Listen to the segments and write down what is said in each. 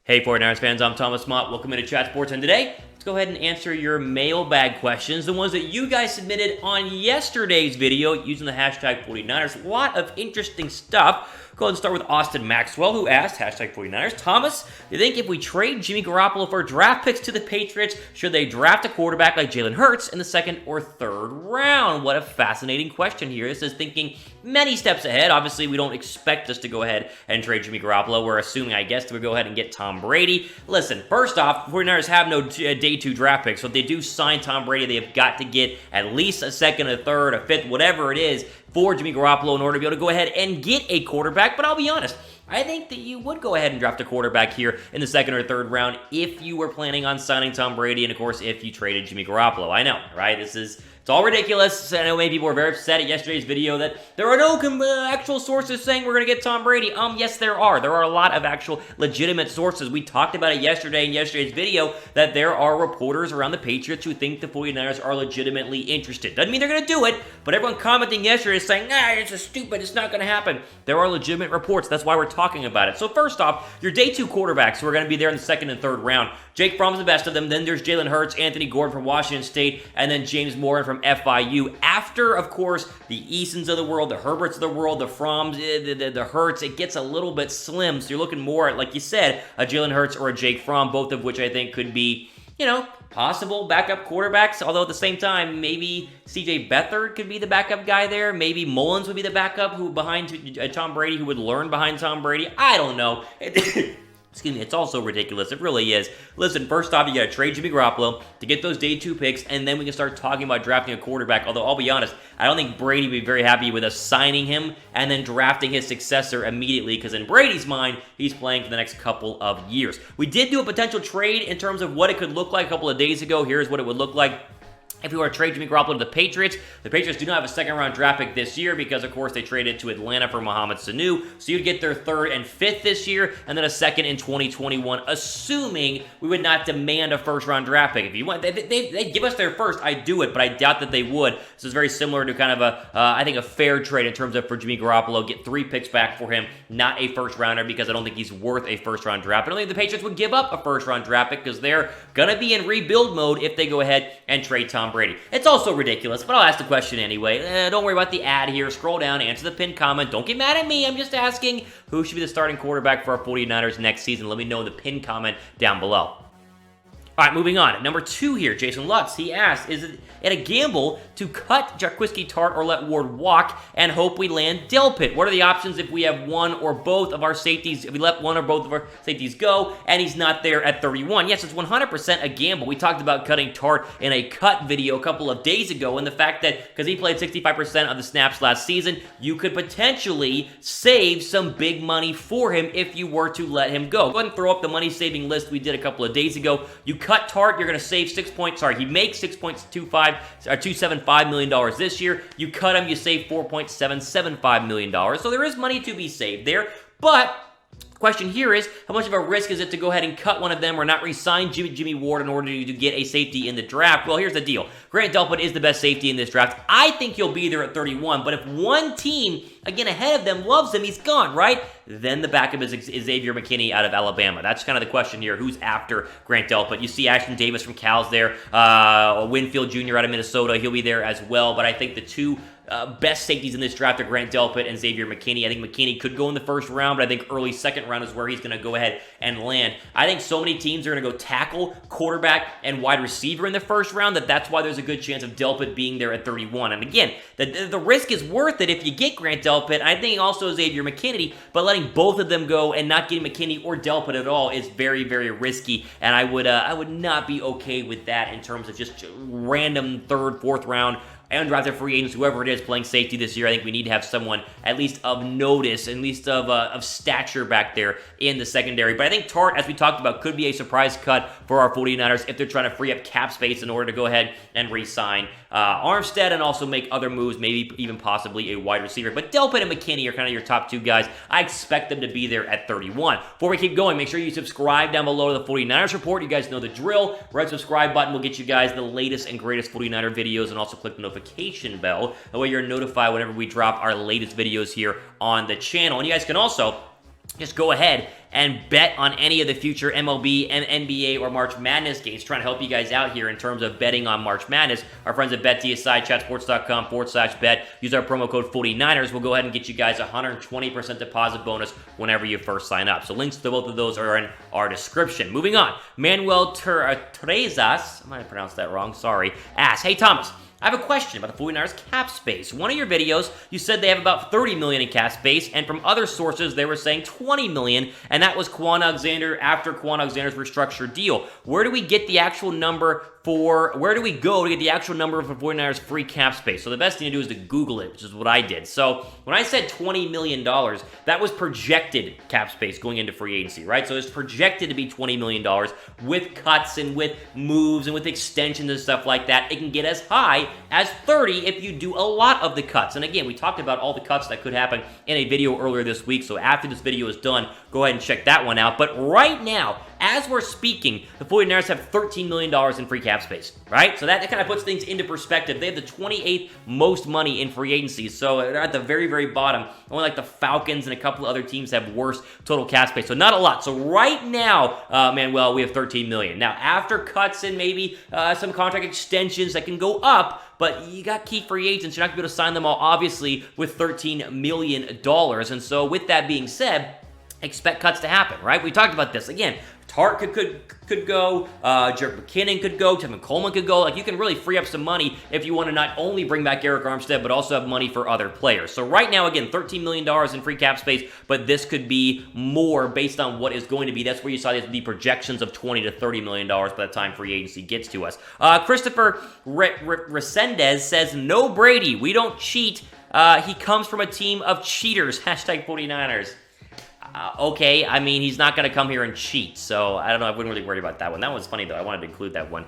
Hey 49ers fans, I'm Thomas Mott. Welcome into Chat Sports, and today, let's go ahead and answer your mailbag questions, the ones that you guys submitted on yesterday's video using the hashtag 49ers. A lot of interesting stuff. Go ahead and start with Austin Maxwell, who asked, hashtag 49ers, Thomas, do you think if we trade Jimmy Garoppolo for draft picks to the Patriots, should they draft a quarterback like Jalen Hurts in the second or third round? What a fascinating question here. This is thinking many steps ahead. Obviously, we don't expect us to go ahead and trade Jimmy Garoppolo. We're assuming, I guess, that we go ahead and get Tom Brady. Listen, first off, 49ers have no day two draft picks, so if they do sign Tom Brady, they have got to get at least a second, a third, a fifth, whatever it is, for Jimmy Garoppolo in order to be able to go ahead and get a quarterback. But I'll be honest, I think that you would go ahead and draft a quarterback here in the second or third round if you were planning on signing Tom Brady, and of course, if you traded Jimmy Garoppolo. I know, right? It's all ridiculous. I know many people were very upset at yesterday's video that there are no actual sources saying we're going to get Tom Brady. Yes, there are. There are a lot of actual legitimate sources. We talked about it yesterday in yesterday's video that there are reporters around the Patriots who think the 49ers are legitimately interested. Doesn't mean they're going to do it, but everyone commenting yesterday is saying, it's just stupid. It's not going to happen. There are legitimate reports. That's why we're talking about it. So first off, your day two quarterbacks who are going to be there in the second and third round. Jake Fromm's the best of them. Then there's Jalen Hurts, Anthony Gordon from Washington State, and then James Moore from FIU. After, of course, the Easons of the world, the Herberts of the world, the Fromms, the Hurts, it gets a little bit slim. So you're looking more at, like you said, a Jalen Hurts or a Jake Fromm, both of which I think could be, possible backup quarterbacks. Although at the same time, maybe CJ Beathard could be the backup guy there. Maybe Mullins would be the backup behind Tom Brady, who would learn behind Tom Brady. I don't know. Excuse me, it's all so ridiculous. It really is. Listen, first off, you got to trade Jimmy Garoppolo to get those day two picks, and then we can start talking about drafting a quarterback. Although, I'll be honest, I don't think Brady would be very happy with us signing him and then drafting his successor immediately, because in Brady's mind, he's playing for the next couple of years. We did do a potential trade in terms of what it could look like a couple of days ago. Here's what it would look like. If we were to trade Jimmy Garoppolo to the Patriots do not have a second-round draft pick this year because, of course, they traded to Atlanta for Mohamed Sanu. So you'd get their third and fifth this year, and then a second in 2021, assuming we would not demand a first-round draft pick. If you want, they give us their first, I'd do it, but I doubt that they would. This is very similar to kind of I think, a fair trade in terms of for Jimmy Garoppolo, get 3 picks back for him, not a first-rounder, because I don't think he's worth a first-round draft. I don't think the Patriots would give up a first-round draft pick because they're going to be in rebuild mode if they go ahead and trade Tom Brady. It's also ridiculous, but I'll ask the question anyway. Don't worry about the ad here. Scroll down, answer the pinned comment. Don't get mad at me. I'm just asking who should be the starting quarterback for our 49ers next season. Let me know in the pinned comment down below. All right, moving on. Number 2 here, Jason Lutz. He asked, is it a gamble to cut TARTT or let Ward walk and hope we land Delpit? What are the options if we have one or both of our safeties, if we let one or both of our safeties go and he's not there at 31? Yes, it's 100% a gamble. We talked about cutting TARTT in a cut video a couple of days ago, and the fact that, because he played 65% of the snaps last season, you could potentially save some big money for him if you were to let him go. Go ahead and throw up the money-saving list we did a couple of days ago. You cut TARTT, you're going to save he makes $2.75 million this year. You cut him, you save $4.775 million. So there is money to be saved there, but the question here is, how much of a risk is it to go ahead and cut one of them or not re-sign Jimmie Ward in order to get a safety in the draft? Well, here's the deal. Grant Delpit is the best safety in this draft. I think he'll be there at 31, but if one team, again, ahead of them loves him, he's gone, right? Then the backup is Xavier McKinney out of Alabama. That's kind of the question here. Who's after Grant Delpit? You see Ashton Davis from Cal's there. Winfield Jr. out of Minnesota. He'll be there as well, but I think the two best safeties in this draft are Grant Delpit and Xavier McKinney. I think McKinney could go in the first round, but I think early second round is where he's going to go ahead and land. I think so many teams are going to go tackle, quarterback, and wide receiver in the first round that's why there's a good chance of Delpit being there at 31. And again, the risk is worth it if you get Grant Delpit. I think also Xavier McKinney, but letting both of them go and not getting McKinney or Delpit at all is very, very risky, and I would not be okay with that in terms of just random third, fourth round undrafted free agents, whoever it is, playing safety this year. I think we need to have someone at least of notice, at least of stature back there in the secondary. But I think TARTT, as we talked about, could be a surprise cut for our 49ers if they're trying to free up cap space in order to go ahead and re-sign Armstead and also make other moves, maybe even possibly a wide receiver. But Delpit and McKinney are kind of your top 2 guys. I expect them to be there at 31. Before we keep going, make sure you subscribe down below to the 49ers Report. You guys know the drill. Red subscribe button will get you guys the latest and greatest 49er videos, and also click the notification bell. That way you're notified whenever we drop our latest videos here on the channel. And you guys can also just go ahead and bet on any of the future MLB and NBA or March Madness games. Trying to help you guys out here in terms of betting on March Madness. Our friends at BetDSI, chatsports.com/bet. Use our promo code 49ers. We'll go ahead and get you guys a 120% deposit bonus whenever you first sign up. So links to both of those are in our description. Moving on, Manuel Terezas, I might have pronounced that wrong, sorry, asks, hey Thomas, I have a question about the 49ers cap space. One of your videos, you said they have about $30 million in cap space, and from other sources, they were saying $20 million, and that was Quan Alexander after Quan Alexander's restructured deal. Where do we get the actual number where do we go to get the actual number of the 49ers free cap space? So the best thing to do is to Google it, which is what I did. So when I said $20 million, that was projected cap space going into free agency, right? So it's projected to be $20 million with cuts and with moves and with extensions and stuff like that. It can get as high as 30 if you do a lot of the cuts. And again, we talked about all the cuts that could happen in a video earlier this week. So after this video is done, go ahead and check that one out. But right now, as we're speaking, the 49ers have $13 million in free cap space, right? So that kind of puts things into perspective. They have the 28th most money in free agency, so they're at the very, very bottom. Only like the Falcons and a couple of other teams have worse total cap space, so not a lot. So right now, Manuel, we have $13 million. Now, after cuts and maybe some contract extensions that can go up, but you got key free agents. You're not going to be able to sign them all, obviously, with $13 million. And so with that being said, expect cuts to happen, right? We talked about this. Again, TARTT could go, Jerick McKinnon could go, Tevin Coleman could go. Like, you can really free up some money if you want to not only bring back Arik Armstead, but also have money for other players. So right now, again, $13 million in free cap space, but this could be more based on what is going to be. That's where you saw the projections of $20 to $30 million by the time free agency gets to us. Christopher Resendez says, no Brady. We don't cheat. He comes from a team of cheaters. Hashtag 49ers. Okay, I mean, he's not going to come here and cheat, so I don't know, I wouldn't really worry about that one. That one's funny, though. I wanted to include that one.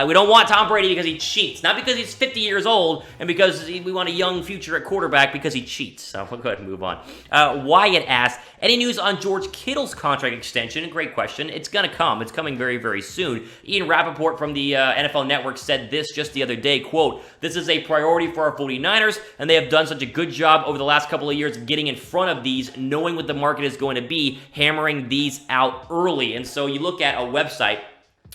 We don't want Tom Brady because he cheats, not because he's 50 years old, and because we want a young future at quarterback because he cheats. So we'll go ahead and move on. Wyatt asked, any news on George Kittle's contract extension? Great question. It's going to come. It's coming very, very soon. Ian Rappaport from the NFL Network said this just the other day, quote, this is a priority for our 49ers, and they have done such a good job over the last couple of years of getting in front of these, knowing what the market is going to be, hammering these out early. And so you look at a website,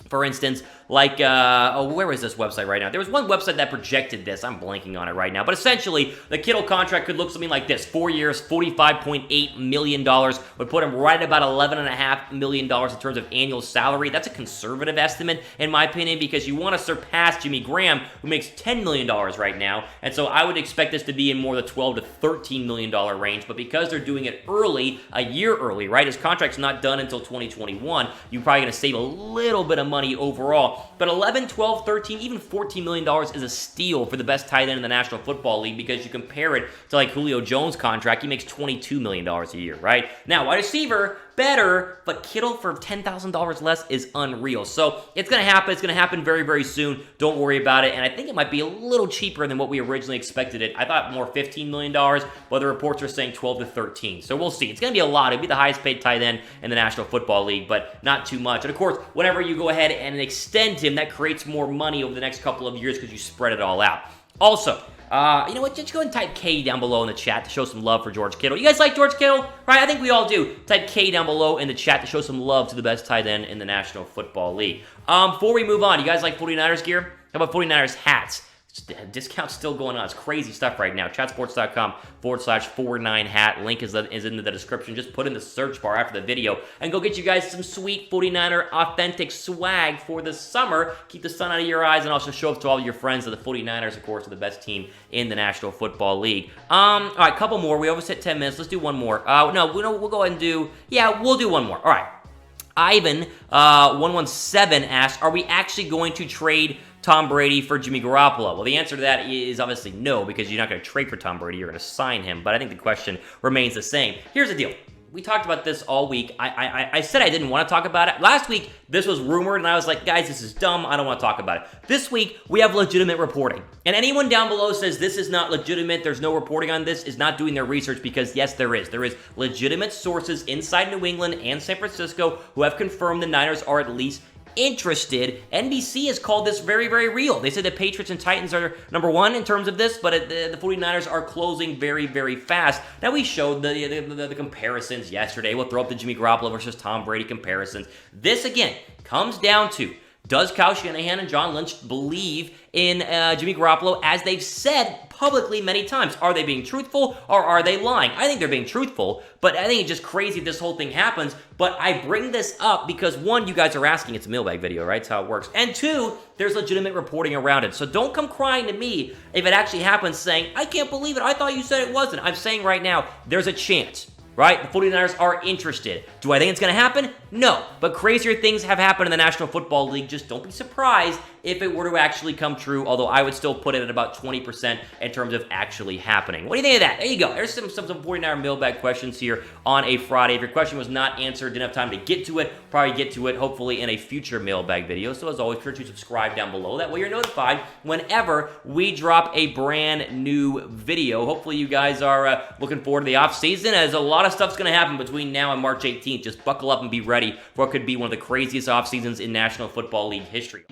for instance, like, where is this website right now? There was one website that projected this. I'm blanking on it right now. But essentially, the Kittle contract could look something like this. 4 years, $45.8 million would put him right at about $11.5 million in terms of annual salary. That's a conservative estimate, in my opinion, because you want to surpass Jimmy Graham, who makes $10 million right now. And so I would expect this to be in more the $12 to $13 million range. But because they're doing it early, a year early, right? His contract's not done until 2021. You're probably going to save a little bit of money overall. But 11, 12, 13, even $14 million is a steal for the best tight end in the National Football League because you compare it to like Julio Jones' contract. He makes $22 million a year, right? Now, wide receiver, better, but Kittle for $10,000 less is unreal. So it's going to happen. It's going to happen very, very soon. Don't worry about it. And I think it might be a little cheaper than what we originally expected it. I thought more $15 million, but the reports are saying 12 to 13. So we'll see. It's going to be a lot. It'll be the highest paid tight end in the National Football League, but not too much. And of course, whenever you go ahead and extend him, that creates more money over the next couple of years because you spread it all out. Also, you know what? Just go and type K down below in the chat to show some love for George Kittle. You guys like George Kittle? Right? I think we all do. Type K down below in the chat to show some love to the best tight end in the National Football League. Before we move on, you guys like 49ers gear? How about 49ers hats? Discount's still going on. It's crazy stuff right now. Chatsports.com/49hat. Link is in the description. Just put in the search bar after the video and go get you guys some sweet 49er authentic swag for the summer. Keep the sun out of your eyes and also show up to all your friends that the 49ers, of course, are the best team in the National Football League. All right, couple more. We almost hit 10 minutes. Let's do one more. No, we'll go ahead and do, we'll do one more. All right. Ivan 117 asks, are we actually going to trade Tom Brady for Jimmy Garoppolo? Well, the answer to that is obviously no, because you're not going to trade for Tom Brady. You're going to sign him. But I think the question remains the same. Here's the deal. We talked about this all week. I said I didn't want to talk about it. Last week, this was rumored, and I was like, guys, this is dumb. I don't want to talk about it. This week, we have legitimate reporting. And anyone down below says this is not legitimate, there's no reporting on this, is not doing their research, because yes, there is. There is legitimate sources inside New England and San Francisco who have confirmed the Niners are at least interested. NBC has called this very, very real. They said the Patriots and Titans are number one in terms of this, but the 49ers are closing very, very fast. Now, we showed the comparisons yesterday. We'll throw up the Jimmy Garoppolo versus Tom Brady comparisons. This, again, comes down to, does Kyle Shanahan and John Lynch believe in Jimmy Garoppolo, as they've said publicly many times? Are they being truthful, or are they lying? I think they're being truthful, but I think it's just crazy if this whole thing happens. But I bring this up because, one, you guys are asking. It's a mailbag video, right? That's how it works. And two, there's legitimate reporting around it. So don't come crying to me if it actually happens saying, I can't believe it. I thought you said it wasn't. I'm saying right now, there's a chance. Right? The 49ers are interested. Do I think it's going to happen? No. But crazier things have happened in the National Football League. Just don't be surprised if it were to actually come true, although I would still put it at about 20% in terms of actually happening. What do you think of that? There you go. There's some 49er mailbag questions here on a Friday. If your question was not answered, didn't have time to get to it, probably get to it hopefully in a future mailbag video. So as always, make sure to subscribe down below. That way you're notified whenever we drop a brand new video. Hopefully you guys are looking forward to the off season, as a lot of stuff's going to happen between now and March 18th. Just buckle up and be ready for what could be one of the craziest off seasons in National Football League history.